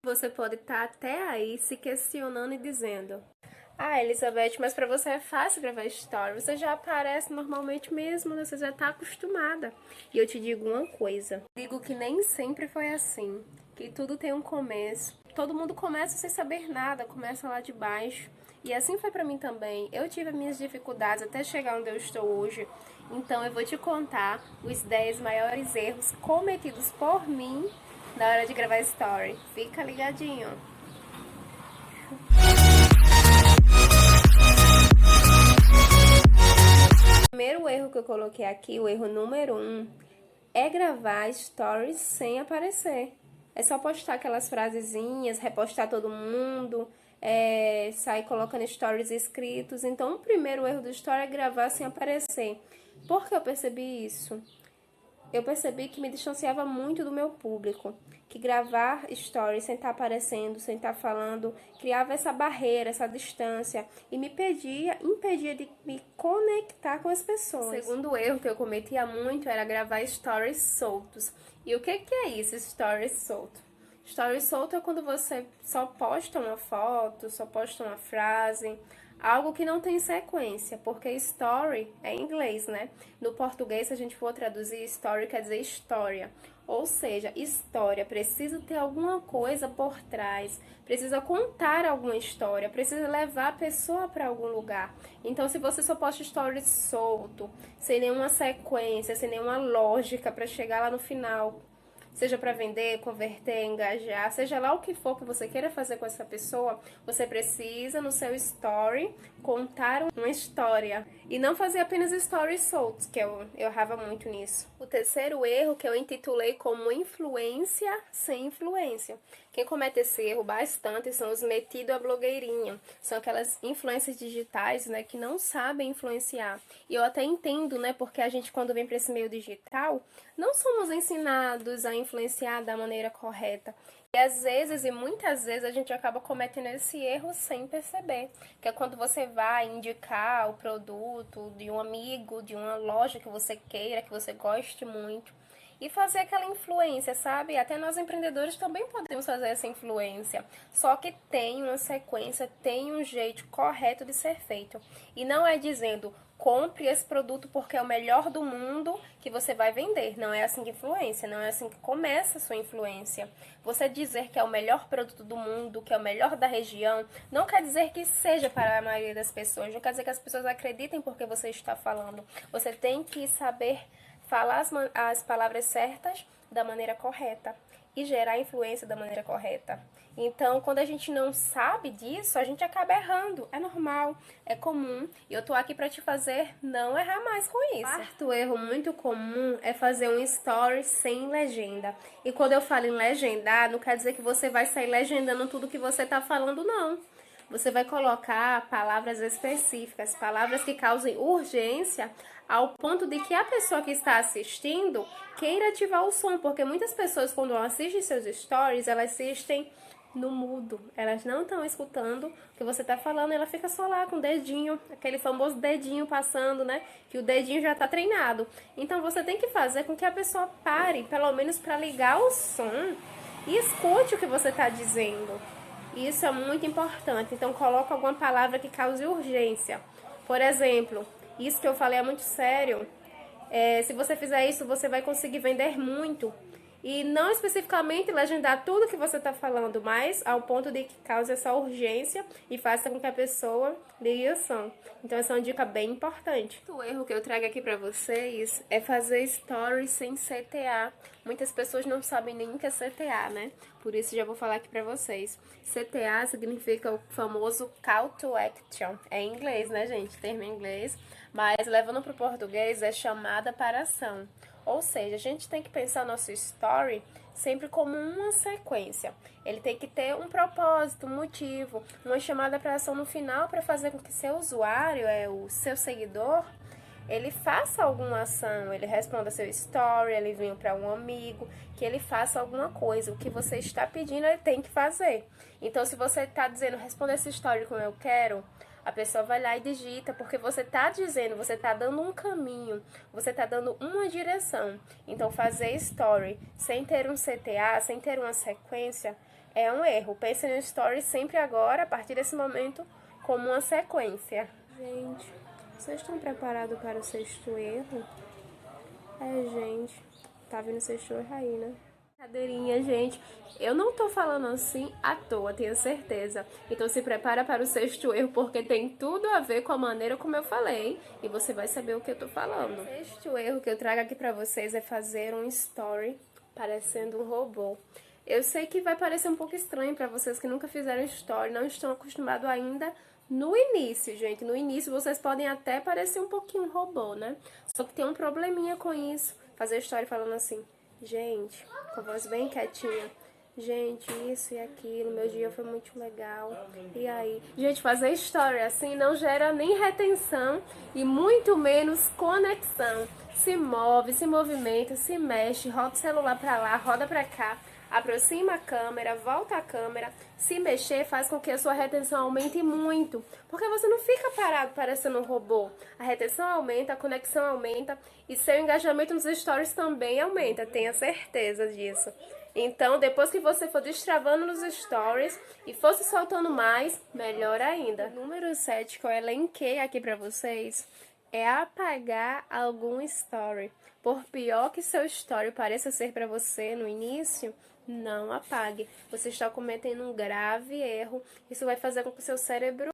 Você pode estar até aí se questionando e dizendo: ah, Elizabeth, mas para você é fácil gravar story, você já aparece normalmente mesmo, né? Você já está acostumada. E eu te digo uma coisa, digo que nem sempre foi assim, que tudo tem um começo. Todo mundo começa sem saber nada, começa lá de baixo. E assim foi para mim também. Eu tive minhas dificuldades até chegar onde eu estou hoje. Então eu vou te contar os 10 maiores erros cometidos por mim na hora de gravar story. Fica ligadinho. O primeiro erro que eu coloquei aqui, o erro número 1, é gravar stories sem aparecer. É só postar aquelas frasezinhas, repostar todo mundo, sair colocando stories escritos. Então, o primeiro erro do story é gravar sem aparecer. Por que eu percebi isso? Eu percebi que me distanciava muito do meu público, que gravar stories sem estar aparecendo, sem estar falando, criava essa barreira, essa distância e me impedia de me conectar com as pessoas. O segundo erro que eu cometia muito era gravar stories soltos. E o que é isso, stories solto? Stories solto é quando você só posta uma foto, só posta uma frase, algo que não tem sequência, porque story é em inglês, né? No português, se a gente for traduzir, story quer dizer história. Ou seja, história precisa ter alguma coisa por trás, precisa contar alguma história, precisa levar a pessoa para algum lugar. Então, se você só posta stories solto, sem nenhuma sequência, sem nenhuma lógica para chegar lá no final, seja para vender, converter, engajar, seja lá o que for que você queira fazer com essa pessoa, você precisa no seu story contar uma história e não fazer apenas stories soltos, que eu errava muito nisso. O terceiro erro que eu intitulei como influência sem influência. Quem comete esse erro bastante são os metidos a blogueirinha. São aquelas influências digitais, né, que não sabem influenciar. E eu até entendo, né, porque a gente quando vem para esse meio digital, não somos ensinados a influenciar da maneira correta. E às vezes, e muitas vezes, a gente acaba cometendo esse erro sem perceber. Que é quando você vai indicar o produto de um amigo, de uma loja que você queira, que você goste muito. E fazer aquela influência, sabe? Até nós empreendedores também podemos fazer essa influência. Só que tem uma sequência, tem um jeito correto de ser feito. E não é dizendo: compre esse produto porque é o melhor do mundo que você vai vender. Não é assim que influência, não é assim que começa a sua influência. Você dizer que é o melhor produto do mundo, que é o melhor da região, não quer dizer que seja para a maioria das pessoas. Não quer dizer que as pessoas acreditem porque você está falando. Você tem que saber falar as palavras certas da maneira correta e gerar influência da maneira correta. Então, quando a gente não sabe disso, a gente acaba errando. É normal, é comum. E eu tô aqui para te fazer não errar mais com isso. Quarto erro muito comum é fazer um story sem legenda. E quando eu falo em legendar, não quer dizer que você vai sair legendando tudo que você tá falando, não. Você vai colocar palavras específicas, palavras que causem urgência ao ponto de que a pessoa que está assistindo queira ativar o som, porque muitas pessoas quando assistem seus stories, elas assistem no mudo, elas não estão escutando o que você está falando, ela fica só lá com o dedinho, aquele famoso dedinho passando, né, que o dedinho já está treinado. Então você tem que fazer com que a pessoa pare, pelo menos para ligar o som e escute o que você está dizendo. Isso é muito importante, então coloca alguma palavra que cause urgência. Por exemplo, isso que eu falei é muito sério. Se você fizer isso, você vai conseguir vender muito. E não especificamente legendar tudo que você está falando, mas ao ponto de que cause essa urgência e faça com que a pessoa ligue o som. Então essa é uma dica bem importante. O erro que eu trago aqui para vocês é fazer stories sem CTA. Muitas pessoas não sabem nem o que é CTA, né? Por isso já vou falar aqui para vocês. CTA significa o famoso Call to Action. É em inglês, né, gente? Termo em inglês. Mas levando para o português é chamada para ação. Ou seja, a gente tem que pensar nosso story sempre como uma sequência. Ele tem que ter um propósito, um motivo, uma chamada para ação no final para fazer com que seu usuário, o seu seguidor, ele faça alguma ação, ele responda seu story, ele venha para um amigo, que ele faça alguma coisa. O que você está pedindo, ele tem que fazer. Então, se você está dizendo, responda essa story como eu quero, a pessoa vai lá e digita, porque você está dizendo, você está dando um caminho, você está dando uma direção. Então, fazer story sem ter um CTA, sem ter uma sequência, é um erro. Pense no story sempre agora, a partir desse momento, como uma sequência. Gente, vocês estão preparados para o sexto erro? Gente, tá vindo o sexto erro aí, né? Cadeirinha, gente, eu não tô falando assim à toa, tenho certeza. Então se prepara para o sexto erro, porque tem tudo a ver com a maneira como eu falei, e você vai saber o que eu tô falando. O sexto erro que eu trago aqui pra vocês é fazer um story parecendo um robô. Eu sei que vai parecer um pouco estranho pra vocês que nunca fizeram story, não estão acostumados ainda no início, gente. No início vocês podem até parecer um pouquinho um robô, né? Só que tem um probleminha com isso. Fazer story falando assim, gente, com a voz bem quietinha. Gente, isso e aquilo, meu dia foi muito legal. E aí? Gente, fazer story assim não gera nem retenção e muito menos conexão. Se move, se movimenta, se mexe, roda o celular pra lá, roda pra cá. Aproxima a câmera, volta a câmera. Se mexer faz com que a sua retenção aumente muito, porque você não fica parado parecendo um robô. A retenção aumenta, a conexão aumenta e seu engajamento nos stories também aumenta, tenha certeza disso. Então, depois que você for destravando nos stories e for se soltando mais, melhor ainda. O número 7 que eu elenquei aqui pra vocês é apagar algum story. Por pior que seu story pareça ser pra você no início, não apague. Você está cometendo um grave erro. Isso vai fazer com que o seu cérebro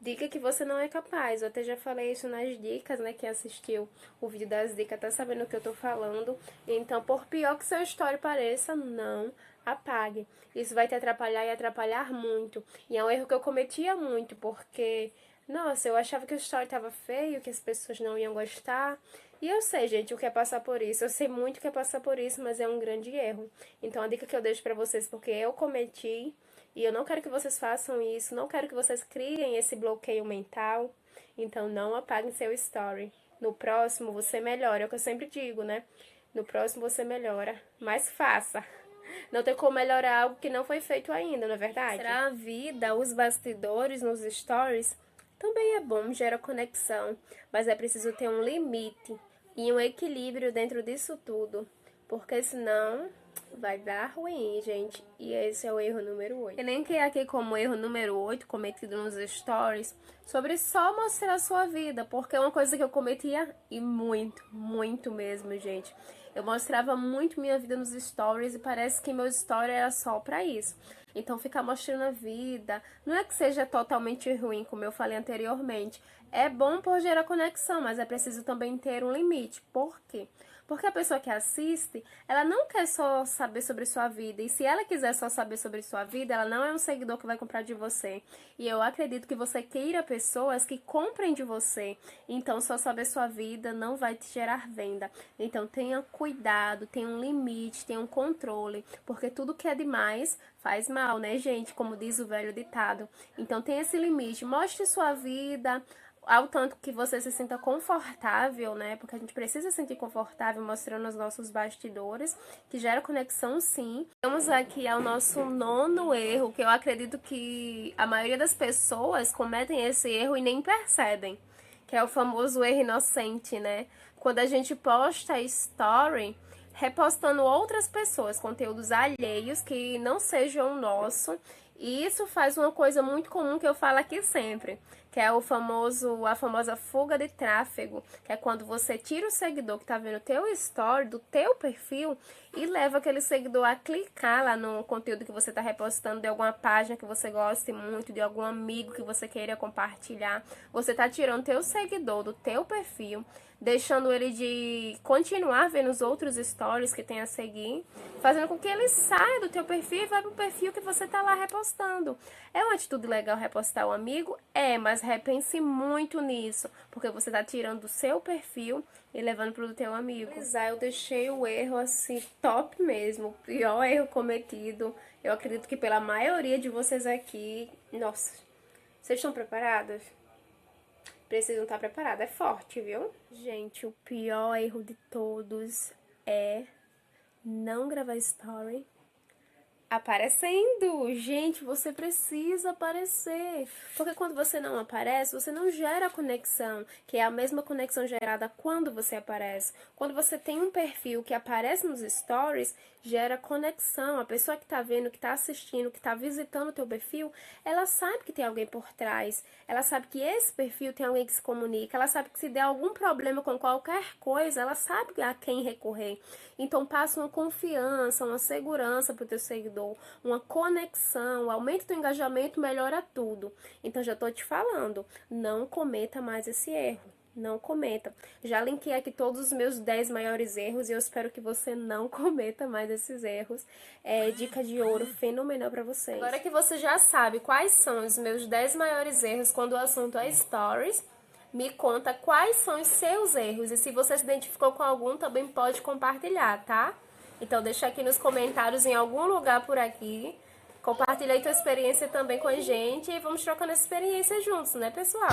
diga que você não é capaz. Eu até já falei isso nas dicas, né? Quem assistiu o vídeo das dicas tá sabendo o que eu tô falando. Então, por pior que seu story pareça, não apague. Isso vai te atrapalhar e atrapalhar muito. E é um erro que eu cometia muito, porque, nossa, eu achava que o story tava feio, que as pessoas não iam gostar. E eu sei, gente, o que é passar por isso. Eu sei muito o que é passar por isso, mas é um grande erro. Então, a dica que eu deixo pra vocês, porque eu cometi, e eu não quero que vocês façam isso, não quero que vocês criem esse bloqueio mental. Então, não apaguem seu story. No próximo, você melhora. É o que eu sempre digo, né? No próximo, você melhora. Mas faça. Não tem como melhorar algo que não foi feito ainda, não é verdade? Será a vida, os bastidores nos stories? Também é bom, gera conexão. Mas é preciso ter um limite e um equilíbrio dentro disso tudo. Porque senão vai dar ruim, gente. E esse é o erro número 8. Elenquei aqui como erro número 8, cometido nos stories, sobre só mostrar a sua vida. Porque é uma coisa que eu cometia e muito, muito mesmo, gente. Eu mostrava muito minha vida nos stories e parece que meu story era só pra isso. Então, ficar mostrando a vida, não é que seja totalmente ruim, como eu falei anteriormente. É bom por gerar conexão, mas é preciso também ter um limite. Por quê? Porque a pessoa que assiste, ela não quer só saber sobre sua vida. E se ela quiser só saber sobre sua vida, ela não é um seguidor que vai comprar de você. E eu acredito que você queira pessoas que comprem de você. Então, só saber sua vida não vai te gerar venda. Então, tenha cuidado, tenha um limite, tenha um controle. Porque tudo que é demais faz mal, né, gente? Como diz o velho ditado. Então, tenha esse limite. Mostre sua vida ao tanto que você se sinta confortável, né? Porque a gente precisa se sentir confortável mostrando os nossos bastidores, que gera conexão, sim. Vamos aqui ao nosso nono erro, que eu acredito que a maioria das pessoas cometem esse erro e nem percebem, que é o famoso erro inocente, né? Quando a gente posta story repostando outras pessoas, conteúdos alheios que não sejam o nosso. E isso faz uma coisa muito comum que eu falo aqui sempre, que é a famosa fuga de tráfego, que é quando você tira o seguidor que tá vendo o teu story, do teu perfil, e leva aquele seguidor a clicar lá no conteúdo que você tá repostando de alguma página que você goste muito, de algum amigo que você queira compartilhar. Você tá tirando teu seguidor do teu perfil, deixando ele de continuar vendo os outros stories que tem a seguir, fazendo com que ele saia do teu perfil e vá pro perfil que você tá lá repostando. É uma atitude legal repostar o amigo? É, mas repense muito nisso, porque você tá tirando do seu perfil e levando pro teu amigo. Eu deixei o erro assim, top mesmo, o pior erro cometido. Eu acredito que pela maioria de vocês aqui, nossa, vocês estão preparados? Precisam estar preparados, é forte, viu? Gente, o pior erro de todos é não gravar story Aparecendo! Gente, você precisa aparecer. Porque quando você não aparece, você não gera conexão, que é a mesma conexão gerada quando você aparece. Quando você tem um perfil que aparece nos stories, gera conexão. A pessoa que tá vendo, que tá assistindo, que tá visitando o teu perfil, ela sabe que tem alguém por trás. Ela sabe que esse perfil tem alguém que se comunica. Ela sabe que se der algum problema com qualquer coisa, ela sabe a quem recorrer. Então passa uma confiança, uma segurança pro teu seguidor, uma conexão, aumenta o teu engajamento, melhora tudo. Então já tô te falando, não cometa mais esse erro. Não cometa. Já linkei aqui todos os meus 10 maiores erros e eu espero que você não cometa mais esses erros. Dica de ouro fenomenal para vocês. Agora que você já sabe quais são os meus 10 maiores erros quando o assunto é stories, me conta quais são os seus erros e se você se identificou com algum, também pode compartilhar, tá? Então deixa aqui nos comentários em algum lugar por aqui. Compartilha aí tua experiência também com a gente e vamos trocando essa experiência juntos, né, pessoal?